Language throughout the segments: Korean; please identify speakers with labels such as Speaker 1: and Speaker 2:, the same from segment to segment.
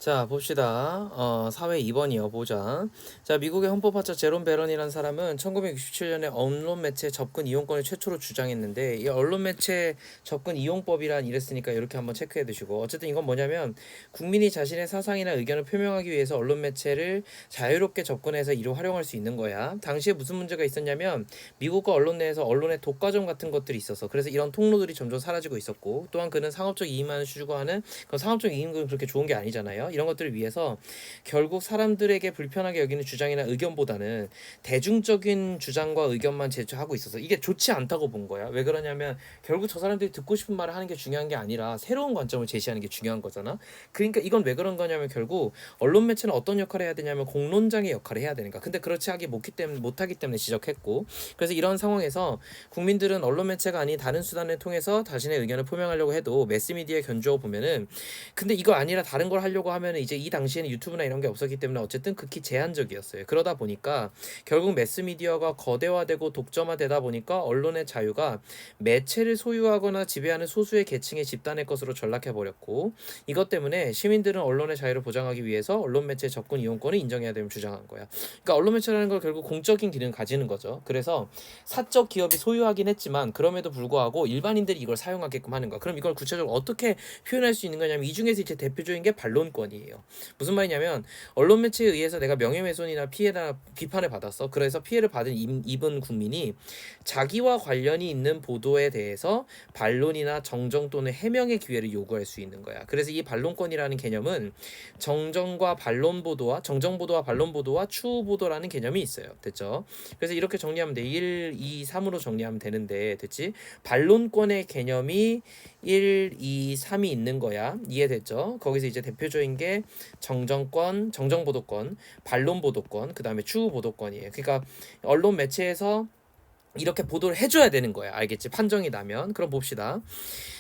Speaker 1: 자, 봅시다. 사회 2번이요. 보자. 자, 미국의 헌법학자 제롬 베런이라는 사람은 1967년에 언론 매체 접근 이용권을 최초로 주장했는데, 이 언론 매체 접근 이용법이란 이랬으니까 이렇게 한번 체크해 두시고, 어쨌든 이건 뭐냐면 국민이 자신의 사상이나 의견을 표명하기 위해서 언론 매체를 자유롭게 접근해서 이를 활용할 수 있는 거야. 당시에 무슨 문제가 있었냐면 미국과 언론 내에서 언론의 독과점 같은 것들이 있어서, 그래서 이런 통로들이 점점 사라지고 있었고, 또한 그는 상업적 이익만을 추구하는, 그 상업적 이익은 그렇게 좋은 게 아니잖아요. 이런 것들을 위해서 결국 사람들에게 불편하게 여기는 주장이나 의견보다는 대중적인 주장과 의견만 제출하고 있어서 이게 좋지 않다고 본 거야. 왜 그러냐면 결국 저 사람들이 듣고 싶은 말을 하는 게 중요한 게 아니라 새로운 관점을 제시하는 게 중요한 거잖아. 그러니까 이건 왜 그런 거냐면 결국 언론 매체는 어떤 역할을 해야 되냐면 공론장의 역할을 해야 되니까. 근데 그렇지 하기 못하기 때문에 지적했고, 그래서 이런 상황에서 국민들은 언론 매체가 아닌 다른 수단을 통해서 자신의 의견을 표명하려고 해도 매스미디어에 견주어 보면은, 근데 이거 아니라 다른 걸 하려고 하면은 이제 이 당시에는 유튜브나 이런 게 없었기 때문에 어쨌든 극히 제한적이었어요. 그러다 보니까 결국 매스미디어가 거대화되고 독점화되다 보니까 언론의 자유가 매체를 소유하거나 지배하는 소수의 계층의 집단의 것으로 전락해 버렸고, 이것 때문에 시민들은 언론의 자유를 보장하기 위해서 언론 매체 접근 이용권을 인정해야 됨을 주장한 거야. 그러니까 언론 매체라는 걸 결국 공적인 기능을 가지는 거죠. 그래서 사적 기업이 소유하긴 했지만 그럼에도 불구하고 일반인들이 이걸 사용하게끔 하는 거야. 그럼 이걸 구체적으로 어떻게 표현할 수 있는 거냐면, 이 중에서 이제 대표적인 게 반론권이에요. 무슨 말이냐면 언론 매체에 의해서 내가 명예훼손이나 피해나 비판을 받았어. 그래서 피해를 받은 입은 국민이 자기와 관련이 있는 보도에 대해서 반론이나 정정 또는 해명의 기회를 요구할 수 있는 거야. 그래서 이 반론권이라는 개념은 정정 보도와 반론 보도와 추후 보도라는 개념이 있어요. 됐죠? 그래서 이렇게 정리하면 돼. 1, 2, 3으로 정리하면 되는데, 됐지? 반론권의 개념이 1, 2, 3이 있는 거야. 이해됐죠? 거기서 이제 대표적인 게 정정보도권, 반론보도권, 그 다음에 추후보도권이에요. 그러니까 언론 매체에서 이렇게 보도를 해줘야 되는 거야. 알겠지? 판정이 나면. 그럼 봅시다.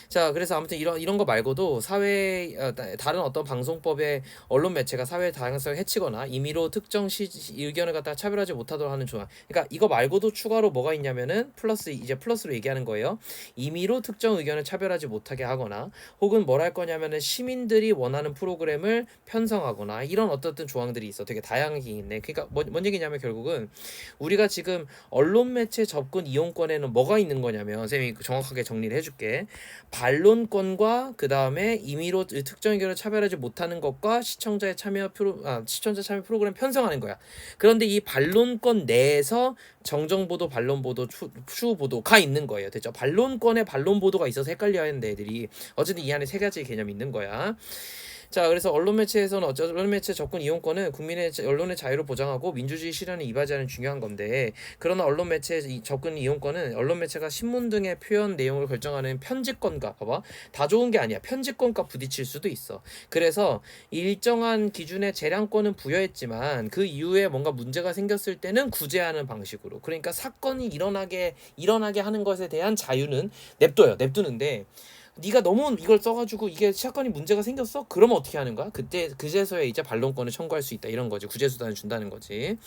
Speaker 1: 자, 그래서 아무튼 이런 거 말고도 다른 어떤 방송법의 언론 매체가 사회 다양성을 해치거나 임의로 특정 의견을 갖다가 차별하지 못하도록 하는 조항. 그러니까 이거 말고도 추가로 뭐가 있냐면은 플러스로 얘기하는 거예요. 임의로 특정 의견을 차별하지 못하게 하거나, 혹은 뭘 할 거냐면은 시민들이 원하는 프로그램을 편성하거나, 이런 어떤 조항들이 있어. 되게 다양하게 있네. 그러니까 뭔 얘기냐면 결국은 우리가 지금 언론 매체 접근 이용권에는 뭐가 있는 거냐면, 선생님이 정확하게 정리를 해줄게. 반론권과 그 다음에 임의로 특정 의견을 차별하지 못하는 것과 시청자 참여 프로그램 편성하는 거야. 그런데 이 반론권 내에서 정정보도, 반론보도, 추후보도가 있는 거예요. 됐죠? 반론권에 반론보도가 있어서 헷갈려 하는데 애들이 어쨌든 이 안에 세 가지 개념이 있는 거야. 자, 그래서 언론 매체에서는 언론 매체 접근 이용권은 국민의 언론의 자유를 보장하고 민주주의 실현에 이바지하는 중요한 건데, 그러나 언론 매체 접근 이용권은 언론 매체가 신문 등의 표현 내용을 결정하는 편집권과, 봐봐, 다 좋은 게 아니야. 편집권과 부딪힐 수도 있어. 그래서 일정한 기준의 재량권은 부여했지만 그 이후에 뭔가 문제가 생겼을 때는 구제하는 방식으로, 그러니까 사건이 일어나게 하는 것에 대한 자유는 냅두는데, 네가 너무 이걸 써가지고 이게 사건이 문제가 생겼어? 그러면 어떻게 하는 거야? 그때 그제서야 이제 반론권을 청구할 수 있다, 이런 거지. 구제수단을 준다는 거지.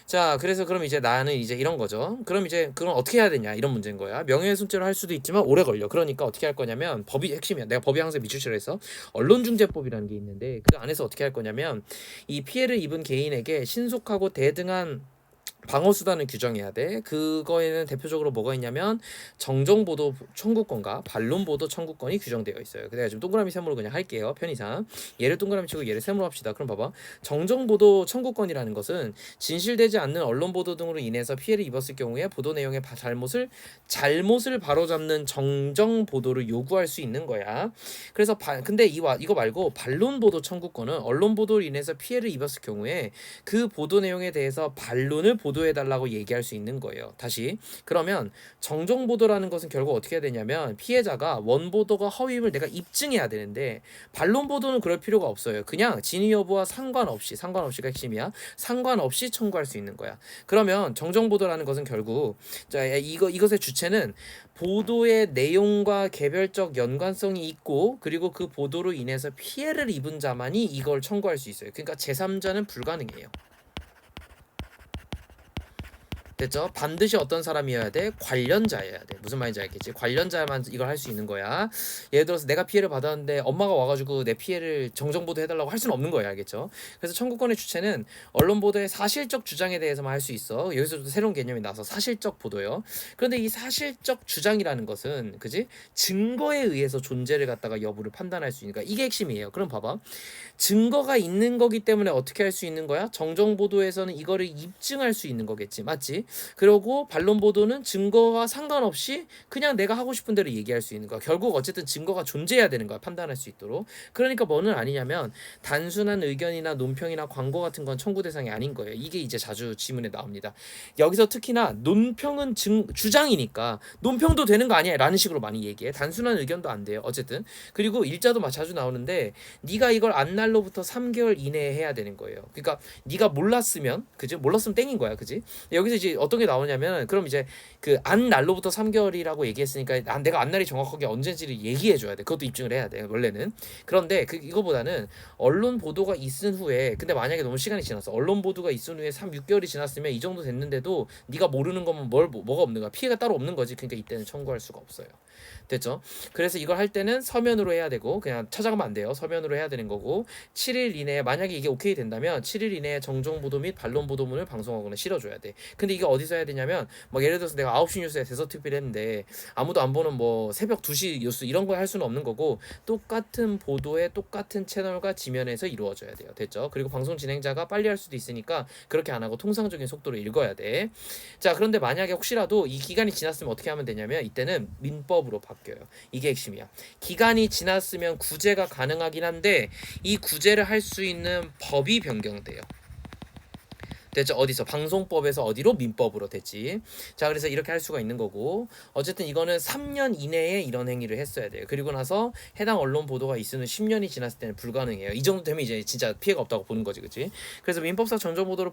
Speaker 1: 자, 그래서 그럼 이제 나는 이제 이런 거죠. 그럼 이제 그럼 어떻게 해야 되냐, 이런 문제인 거야. 명예훼손죄로 할 수도 있지만 오래 걸려. 그러니까 어떻게 할 거냐면, 법이 핵심이야. 내가 법이 항상 밑줄치라 해서 언론중재법이라는 게 있는데, 그 안에서 어떻게 할 거냐면 이 피해를 입은 개인에게 신속하고 대등한 방어 수단을 규정해야 돼. 그거에는 대표적으로 뭐가 있냐면 정정보도 청구권과 반론보도 청구권이 규정되어 있어요. 그래서 지금 동그라미 세모로 그냥 할게요. 편의상 얘를 동그라미 치고 얘를 세모로 합시다. 그럼 봐봐, 정정보도 청구권이라는 것은 진실되지 않는 언론보도 등으로 인해서 피해를 입었을 경우에 보도 내용의 잘못을 바로잡는 정정보도를 요구할 수 있는 거야. 그래서 근데 이거 말고 반론보도 청구권은 언론보도로 인해서 피해를 입었을 경우에 그 보도 내용에 대해서 반론을 보도해달라고 얘기할 수 있는 거예요. 다시, 그러면 정정보도라는 것은 결국 어떻게 해야 되냐면 피해자가 원보도가 허위임을 내가 입증해야 되는데, 반론보도는 그럴 필요가 없어요. 그냥 진위 여부와 상관없이가 핵심이야. 상관없이 청구할 수 있는 거야. 그러면 정정보도라는 것은 결국, 자, 이것의 주체는 보도의 내용과 개별적 연관성이 있고, 그리고 그 보도로 인해서 피해를 입은 자만이 이걸 청구할 수 있어요. 그러니까 제3자는 불가능해요. 됐죠? 반드시 어떤 사람이어야 돼? 관련자여야 돼. 무슨 말인지 알겠지? 관련자만 이걸 할 수 있는 거야. 예를 들어서 내가 피해를 받았는데 엄마가 와가지고 내 피해를 정정보도 해달라고 할 수는 없는 거야. 알겠죠? 그래서 청구권의 주체는 언론 보도의 사실적 주장에 대해서만 할 수 있어. 여기서도 새로운 개념이 나와서 사실적 보도요. 그런데 이 사실적 주장이라는 것은 그지? 증거에 의해서 존재를 갖다가 여부를 판단할 수 있는 거야. 이게 핵심이에요. 그럼 봐봐. 증거가 있는 거기 때문에 어떻게 할 수 있는 거야? 정정 보도에서는 이거를 입증할 수 있는 거겠지. 맞지? 그리고 반론 보도는 증거와 상관없이 그냥 내가 하고 싶은 대로 얘기할 수 있는 거야. 결국 어쨌든 증거가 존재해야 되는 거야. 판단할 수 있도록. 그러니까 뭐는 아니냐면 단순한 의견이나 논평이나 광고 같은 건 청구 대상이 아닌 거예요. 이게 이제 자주 지문에 나옵니다. 여기서 특히나 논평은 주장이니까 논평도 되는 거 아니야? 라는 식으로 많이 얘기해. 단순한 의견도 안 돼요. 어쨌든. 그리고 일자도 자주 나오는데 네가 이걸 안 날로부터 3개월 이내에 해야 되는 거예요. 그러니까 네가 몰랐으면 그지? 몰랐으면 땡인 거야. 그지? 여기서 이제 어떤 게 나오냐면 그럼 이제 그 안 날로부터 3개월이라고 얘기했으니까 내가 안 날이 정확하게 언제인지를 얘기해 줘야 돼. 그것도 입증을 해야 돼. 원래는. 그런데 이거보다는 언론 보도가 있은 후에 근데 만약에 너무 시간이 지났어. 언론 보도가 있은 후에 6개월이 지났으면 이 정도 됐는데도 네가 모르는 거면 뭐가 없는 거야. 피해가 따로 없는 거지. 그러니까 이때는 청구할 수가 없어요. 됐죠? 그래서 이걸 할 때는 서면으로 해야 되고 그냥 찾아가면 안 돼요. 서면으로 해야 되는 거고 7일 이내에 만약에 이게 오케이 된다면 7일 이내에 정정 보도 및 반론 보도문을 방송하거나 실어줘야 돼. 근데 이게 어디서 해야 되냐면 막 예를 들어서 내가 9시 뉴스에 대서특필 했는데 아무도 안 보는 뭐 새벽 2시 뉴스 이런 거 할 수는 없는 거고 똑같은 보도에 똑같은 채널과 지면에서 이루어져야 돼요. 됐죠? 그리고 방송 진행자가 빨리 할 수도 있으니까 그렇게 안 하고 통상적인 속도로 읽어야 돼. 자, 그런데 만약에 혹시라도 이 기간이 지났으면 어떻게 하면 되냐면 이때는 민법으로 바뀌어요. 이게 핵심이야. 기간이 지났으면 구제가 가능하긴 한데 이 구제를 할 수 있는 법이 변경돼요. 됐죠? 어디서? 방송법에서 어디로? 민법으로 됐지. 자, 그래서 이렇게 할 수가 있는 거고 어쨌든 이거는 3년 이내에 이런 행위를 했어야 돼요. 그리고 나서 해당 언론 보도가 있으면 10년이 지났을 때는 불가능해요. 이 정도 되면 이제 진짜 피해가 없다고 보는 거지, 그렇지? 그래서 민법상 정정 보도를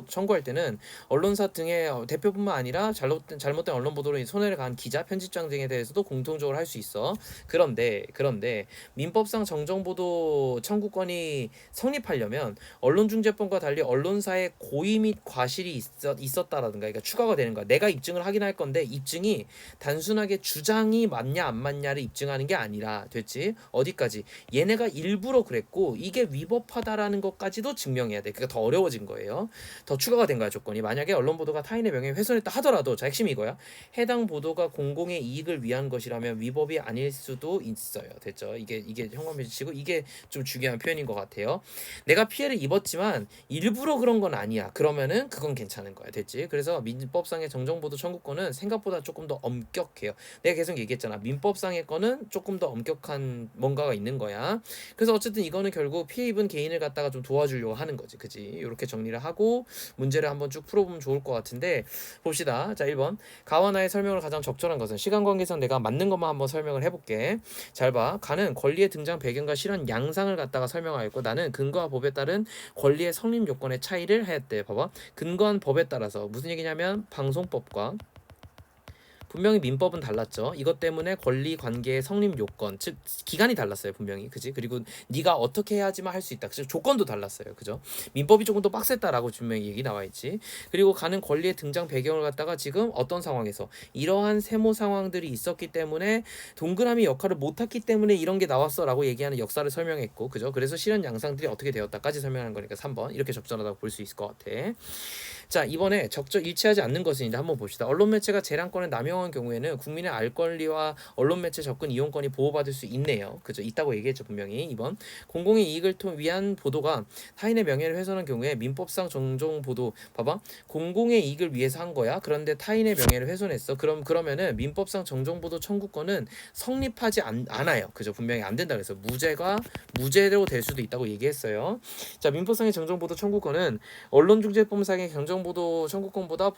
Speaker 1: 청구할 때는 언론사 등의 대표뿐만 아니라 잘못된 언론 보도로 손해를 간 기자, 편집장 등에 대해서도 공통적으로 할 수 있어. 그런데 민법상 정정 보도 청구권이 성립하려면 언론중재법과 달리 언론사의 고의 및 과실이 있었다라든가 그러니까 추가가 되는 거야. 내가 입증을 하긴 할 건데 입증이 단순하게 주장이 맞냐 안 맞냐를 입증하는 게 아니라 됐지? 어디까지? 얘네가 일부러 그랬고 이게 위법하다라는 것까지도 증명해야 돼. 그러니까 더 어려워진 거예요. 더 추가가 된 거야 조건이. 만약에 언론 보도가 타인의 명예를 훼손했다 하더라도 자 핵심이 이거야. 해당 보도가 공공의 이익을 위한 것이라면 위법이 아닐 수도 있어요. 됐죠? 이게 현관매치고 이게 좀 중요한 표현인 것 같아요. 내가 피해를 입었지만 일부러 그런 건 아니야. 그러면은 그건 괜찮은 거야. 됐지? 그래서 민법상의 정정보도 청구권은 생각보다 조금 더 엄격해요. 내가 계속 얘기했잖아. 민법상의 거는 조금 더 엄격한 뭔가가 있는 거야. 그래서 어쨌든 이거는 결국 피해 입은 개인을 갖다가 좀 도와주려고 하는 거지. 그지? 이렇게 정리를 하고 문제를 한번 쭉 풀어보면 좋을 것 같은데 봅시다. 자, 1번. 가와 나의 설명을 가장 적절한 것은 시간 관계상 내가 맞는 것만 한번 설명을 해볼게. 잘 봐. 가는 권리의 등장 배경과 실현 양상을 갖다가 설명하였고 나는 근거와 법에 따른 권리의 성립 요건의 차이를 하였대. 봐봐. 근거한 법에 따라서 무슨 얘기냐면 방송법과 분명히 민법은 달랐죠. 이것 때문에 권리 관계의 성립 요건, 즉 기간이 달랐어요. 분명히. 그지? 그리고 네가 어떻게 해야지만 할 수 있다. 즉 조건도 달랐어요. 그죠? 민법이 조금 더 빡셌다라고 분명히 얘기 나와 있지. 그리고 가는 권리의 등장 배경을 갖다가 지금 어떤 상황에서 이러한 세모 상황들이 있었기 때문에 동그라미 역할을 못했기 때문에 이런 게 나왔어라고 얘기하는 역사를 설명했고, 그죠? 그래서 실현 양상들이 어떻게 되었다까지 설명한 거니까 3번 이렇게 적절하다고 볼 수 있을 것 같아. 자, 이번에 일치하지 않는 것은 이제 한번 봅시다. 언론 매체가 재량권을 남용한 경우에는 국민의 알 권리와 언론 매체 접근 이용권이 보호받을 수 있네요. 그죠? 있다고 얘기했죠, 분명히. 2번. 공공의 이익을 위한 보도가 타인의 명예를 훼손한 경우에 민법상 정정 보도 봐봐. 공공의 이익을 위해서 한 거야. 그런데 타인의 명예를 훼손했어. 그러면은 민법상 정정 보도 청구권은 성립하지 않아요. 그죠? 분명히 안 된다 그래서 무죄로 될 수도 있다고 얘기했어요. 자, 민법상의 정정 보도 청구권은 언론중재법상의 정보도 청구권보다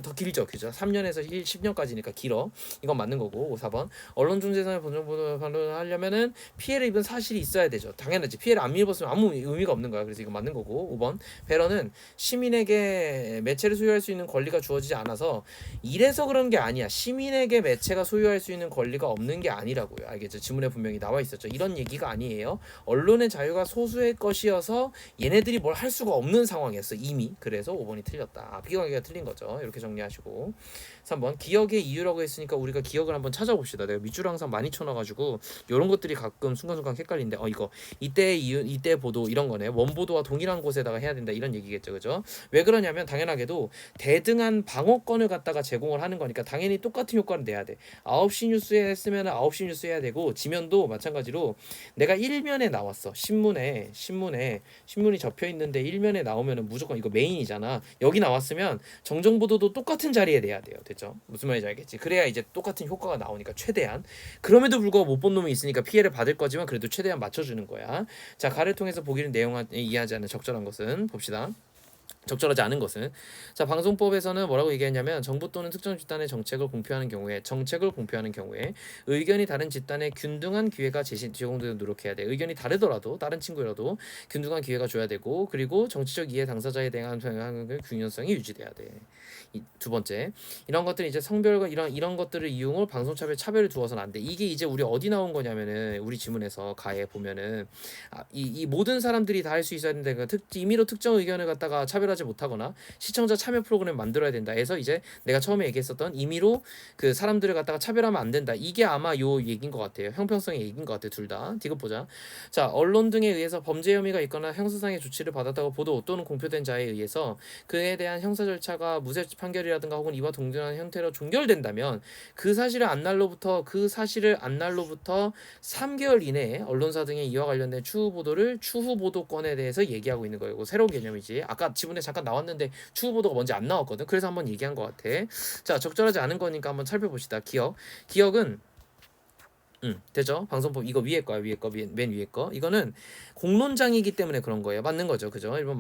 Speaker 1: 더 길죠. 그죠? 3년에서 10년까지니까 보니까 길어. 이건 맞는 거고. 4번. 언론 중재선의 본정 보도를 하려면은 피해를 입은 사실이 있어야 되죠. 당연하지. 피해를 안 입었으면 아무 의미가 없는 거야. 그래서 이건 맞는 거고. 5번. 배러는 시민에게 매체를 소유할 수 있는 권리가 주어지지 않아서 이래서 그런 게 아니야. 시민에게 매체가 소유할 수 있는 권리가 없는 게 아니라고요. 알겠죠? 지문에 분명히 나와 있었죠. 이런 얘기가 아니에요. 언론의 자유가 소수의 것이어서 얘네들이 뭘 할 수가 없는 상황이었어. 이미. 그래서 5번이 틀렸다. 비관계가 틀린 거죠. 이렇게 정리하시고. 3번. 기억의 이유라고 했으니까 우리가 기억을 한번 찾아봅시다. 내가 밑줄을 항상 많이 쳐놔가지고 이런 것들이 가끔 순간순간 헷갈리는데 이거 이때의 이유, 이때 보도 이런 거네. 원보도와 동일한 곳에다가 해야 된다 이런 얘기겠죠. 그죠? 왜 그러냐면 당연하게도 대등한 방어권을 갖다가 제공을 하는 거니까 당연히 똑같은 효과를 내야 돼. 9시 뉴스에 했으면 9시 뉴스 해야 되고 지면도 마찬가지로 내가 일면에 나왔어. 신문이 접혀 있는데 일면에 나오면은 무조건 이거 메인이잖아. 여기 나왔으면 정정보도도 똑같은 자리에 내야 돼요. 됐죠? 무슨 말인지 알겠지? 그래야 이제 똑같은 효과가 나오니까 최대한. 그럼에도 불구하고 못 본 놈이 있으니까 피해를 받을 거지만 그래도 최대한 맞춰주는 거야. 자, 가를 통해서 보기를 내용을 이해하지 않는 적절한 것은 봅시다. 적절하지 않은 것은 자 방송법에서는 뭐라고 얘기했냐면 정부 또는 특정 집단의 정책을 공표하는 경우에 의견이 다른 집단에 균등한 기회가 제공되도록 노력해야 돼. 의견이 다르더라도 다른 친구라도 균등한 기회가 줘야 되고 그리고 정치적 이해 당사자에 대한 균형성이 유지돼야 돼. 두 번째 이런 것들이 이제 성별과 이런 것들을 이용을 방송차별 차별을 두어서는 안 돼. 이게 이제 우리 어디 나온 거냐면은 우리 지문에서 가에 보면은 이 모든 사람들이 다 할 수 있어야 된다. 그러니까 임의로 특정 의견을 갖다가 차별하지 못하거나 시청자 참여 프로그램 만들어야 된다. 해서 이제 내가 처음에 얘기했었던 임의로 그 사람들을 갖다가 차별하면 안 된다. 이게 아마 요 얘기인 것 같아요. 형평성의 얘기인 것 같아요. 둘 다. 디귿 보자. 자 언론 등에 의해서 범죄 혐의가 있거나 형사상의 조치를 받았다고 보도 또는 공표된 자에 의해서 그에 대한 형사 절차가 무죄 판결이라든가 혹은 이와 동등한 형태로 종결된다면 그 사실을 안 날로부터 3개월 이내에 언론사 등의 이와 관련된 추후 보도권에 대해서 얘기하고 있는 거예요. 새로운 개념이지. 아까 지문에 잠깐 나왔는데 추후 보도가 뭔지 안 나왔거든. 그래서 한번 얘기한 것 같아. 자, 적절하지 않은 거니까 한번 살펴봅시다. 기억은 되죠? 방송법 이거 위에 거야. 맨 위에 거. 이거는 공론장이기 때문에 그런 거예요. 맞는 거죠. 그죠? 1번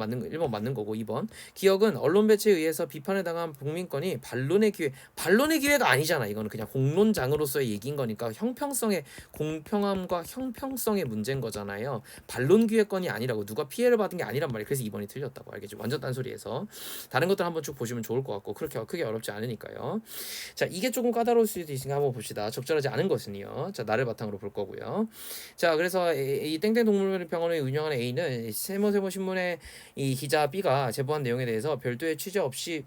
Speaker 1: 맞는 거고 2번. 기억은 언론 매체에 의해서 비판을 당한 국민권이 반론의 기회가 아니잖아. 이거는 그냥 공론장으로서의 얘기인 거니까 공평함과 형평성의 문제인 거잖아요. 반론 기회권이 아니라고 누가 피해를 받은 게 아니란 말이에요. 그래서 2번이 틀렸다고. 알겠죠? 완전 딴소리에서. 다른 것들 한번 쭉 보시면 좋을 것 같고 그렇게 크게 어렵지 않으니까요. 자, 이게 조금 까다로울 수도 있으니까 한번 봅시다. 적절하지 않은 것은요. 자, 나를 바탕으로 볼 거고요. 자, 그래서 이 땡땡 동물병원을 운영하는 A는 세모 신문의 이 기자 B가 제보한 내용에 대해서 별도의 취재 없이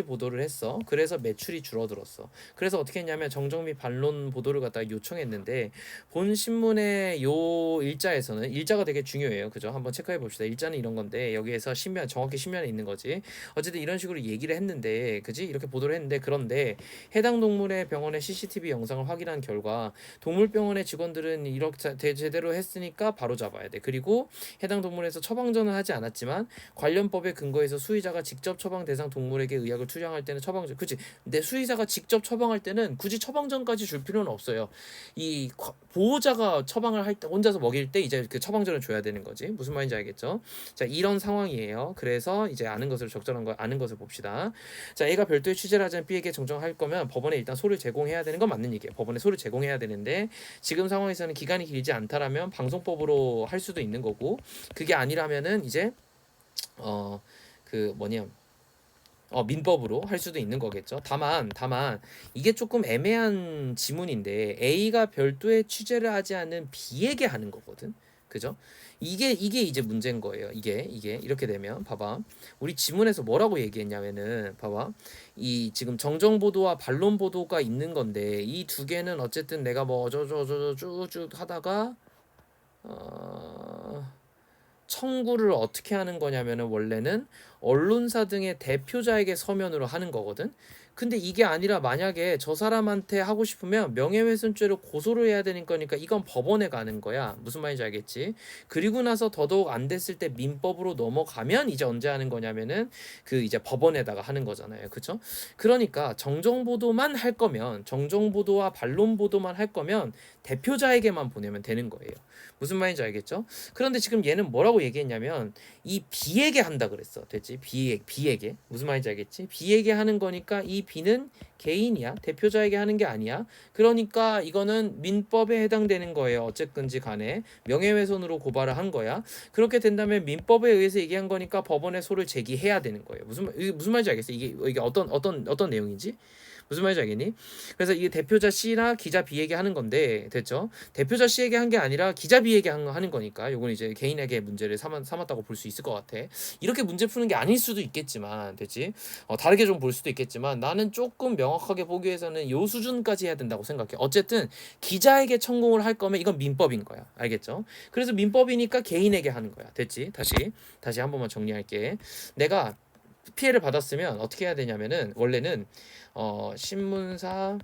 Speaker 1: 보도를 했어. 그래서 매출이 줄어들었어. 그래서 어떻게 했냐면 정정 및 반론 보도를 갖다가 요청했는데 본 신문의 요 일자에서는 일자가 되게 중요해요. 그죠? 한번 체크해 봅시다. 일자는 이런 건데 여기에서 정확히 신면에 있는 거지. 어쨌든 이런 식으로 얘기를 했는데 그지? 이렇게 보도를 했는데 그런데 해당 동물의 병원의 CCTV 영상을 확인한 결과 동물병원의 직원들은 이렇게 제대로 했으니까 바로 잡아야 돼. 그리고 해당 동물에서 처방전을 하지 않았지만 관련법에 근거해서 수의자가 직접 처방 대상 동물에게 의약을 투약할 때는 처방전. 그치? 근데 수의사가 직접 처방할 때는 굳이 처방전까지 줄 필요는 없어요. 이 보호자가 처방을 할 때 혼자서 먹일 때 이제 그 처방전을 줘야 되는 거지. 무슨 말인지 알겠죠? 자, 이런 상황이에요. 그래서 이제 아는 것을 봅시다. 자, A가 별도의 취재를 하지 않은 B에게 정정할 거면 법원에 일단 소를 제공해야 되는 건 맞는 얘기예요. 법원에 소를 제공해야 되는데 지금 상황에서는 기간이 길지 않다라면 방송법으로 할 수도 있는 거고 그게 아니라면은 이제 민법으로 할 수도 있는 거겠죠. 다만 이게 조금 애매한 지문인데 A가 별도의 취재를 하지 않는 B에게 하는 거거든. 그죠? 이게 이제 문제인 거예요. 이게 이렇게 되면 봐봐. 우리 지문에서 뭐라고 얘기했냐면은 봐봐. 이 지금 정정 보도와 반론 보도가 있는 건데 이 두 개는 어쨌든 내가 뭐 쭉쭉 하다가 청구를 어떻게 하는 거냐면은 원래는 언론사 등의 대표자에게 서면으로 하는 거거든. 근데 이게 아니라 만약에 저 사람한테 하고 싶으면 명예훼손죄로 고소를 해야 되는 거니까 이건 법원에 가는 거야. 무슨 말인지 알겠지? 그리고 나서 더더욱 안 됐을 때 민법으로 넘어가면 이제 언제 하는 거냐면은 그 이제 법원에다가 하는 거잖아요. 그쵸? 그러니까 정정보도만 할 거면 정정보도와 반론보도만 할 거면 대표자에게만 보내면 되는 거예요. 무슨 말인지 알겠죠? 그런데 지금 얘는 뭐라고 얘기했냐면 이 B에게 한다 그랬어. 됐지? B에게. 무슨 말인지 알겠지? B에게 하는 거니까 이 B는 개인이야. 대표자에게 하는 게 아니야. 그러니까 이거는 민법에 해당되는 거예요. 어쨌든지 간에 명예훼손으로 고발을 한 거야. 그렇게 된다면 민법에 의해서 얘기한 거니까 법원에 소를 제기해야 되는 거예요. 이게 무슨 말인지 알겠어? 이게 어떤 내용인지? 무슨 말인지 알겠니? 그래서 이게 대표자 C나 기자 B에게 하는 건데, 됐죠? 대표자 C에게 한 게 아니라 기자 B에게 하는 거니까 요건 이제 개인에게 문제를 삼았다고 볼 수 있을 것 같아. 이렇게 문제 푸는 게 아닐 수도 있겠지만, 됐지? 다르게 좀 볼 수도 있겠지만 나는 조금 명확하게 보기 위해서는 요 수준까지 해야 된다고 생각해. 어쨌든 기자에게 천공을 할 거면 이건 민법인 거야. 알겠죠? 그래서 민법이니까 개인에게 하는 거야. 됐지? 다시 한 번만 정리할게. 내가 피해를 받았으면 어떻게 해야 되냐면은 원래는 신문사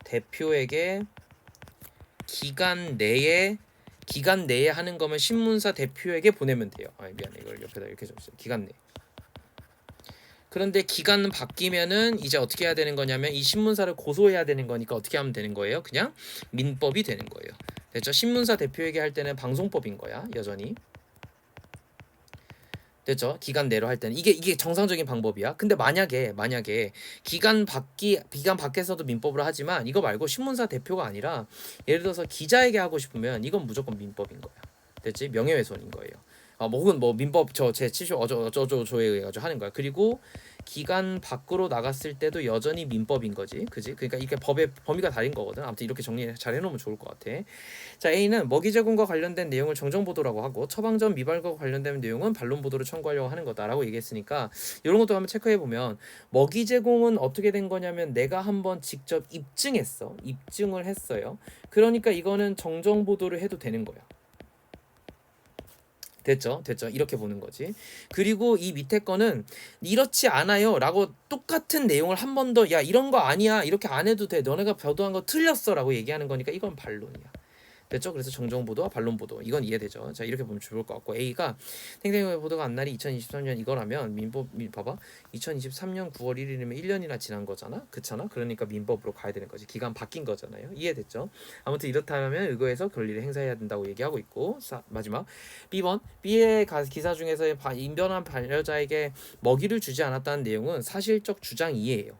Speaker 1: 대표에게 기간 내에 하는 거면 신문사 대표에게 보내면 돼요. 미안해, 이걸 옆에다 이렇게 줬어요. 기간 내. 그런데 기간은 바뀌면은 이제 어떻게 해야 되는 거냐면 이 신문사를 고소해야 되는 거니까 어떻게 하면 되는 거예요? 그냥 민법이 되는 거예요. 됐죠? 신문사 대표에게 할 때는 방송법인 거야, 여전히. 됐죠? 기간 내로 할 때는 이게 정상적인 방법이야. 근데 만약에 기간 밖에서도 민법으로 하지만 이거 말고 신문사 대표가 아니라 예를 들어서 기자에게 하고 싶으면 이건 무조건 민법인 거야. 됐지? 명예훼손인 거예요. 혹은 민법 제7조 어쩌고저쩌고에 의해 가지고 하는 거야. 그리고 기간 밖으로 나갔을 때도 여전히 민법인 거지, 그지? 그러니까 이게 법의 범위가 다른 거거든. 아무튼 이렇게 정리 잘 해놓으면 좋을 것 같아. 자, A는 먹이 제공과 관련된 내용을 정정 보도라고 하고 처방전 미발과 관련된 내용은 반론 보도를 청구하려고 하는 거다라고 얘기했으니까 이런 것도 한번 체크해 보면 먹이 제공은 어떻게 된 거냐면 내가 한번 직접 입증을 했어요. 그러니까 이거는 정정 보도를 해도 되는 거야. 됐죠? 이렇게 보는 거지. 그리고 이 밑에 거는 이렇지 않아요 라고 똑같은 내용을 한 번 더 야 이런 거 아니야 이렇게 안 해도 돼 너네가 보도한 거 틀렸어 라고 얘기하는 거니까 이건 반론이야. 됐죠? 그래서 정정보도와 반론보도 이건 이해되죠? 자, 이렇게 보면 좋을 것 같고 A가 탱탱의 보도가 한 날이 2023년 이거라면 봐봐 2023년 9월 1일이면 1년이나 지난 거잖아, 그렇잖아? 그러니까 민법으로 가야 되는 거지. 기간 바뀐 거잖아요. 이해됐죠? 아무튼 이렇다면 의거해서 권리를 행사해야 된다고 얘기하고 있고 마지막 B번 B의 기사 중에서 인변한 반려자에게 먹이를 주지 않았다는 내용은 사실적 주장이에요.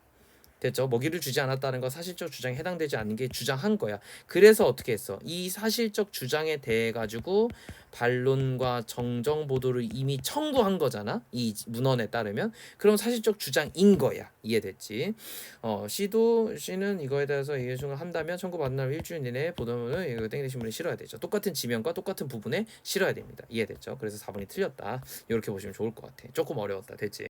Speaker 1: 됐죠? 먹이를 주지 않았다는 건 사실적 주장에 해당되지 않는 게 주장한 거야. 그래서 어떻게 했어? 이 사실적 주장에 대해 가지고 반론과 정정 보도를 이미 청구한 거잖아. 이 문헌에 따르면. 그럼 사실적 주장인 거야. 이해됐지? C는 이거에 대해서 예증을 한다면 청구받은 날 일주일 내내 보도문을 이거 땡땡 신문에 실어야 되죠. 똑같은 지명과 똑같은 부분에 실어야 됩니다. 이해됐죠? 그래서 4번이 틀렸다. 이렇게 보시면 좋을 것 같아. 조금 어려웠다. 됐지?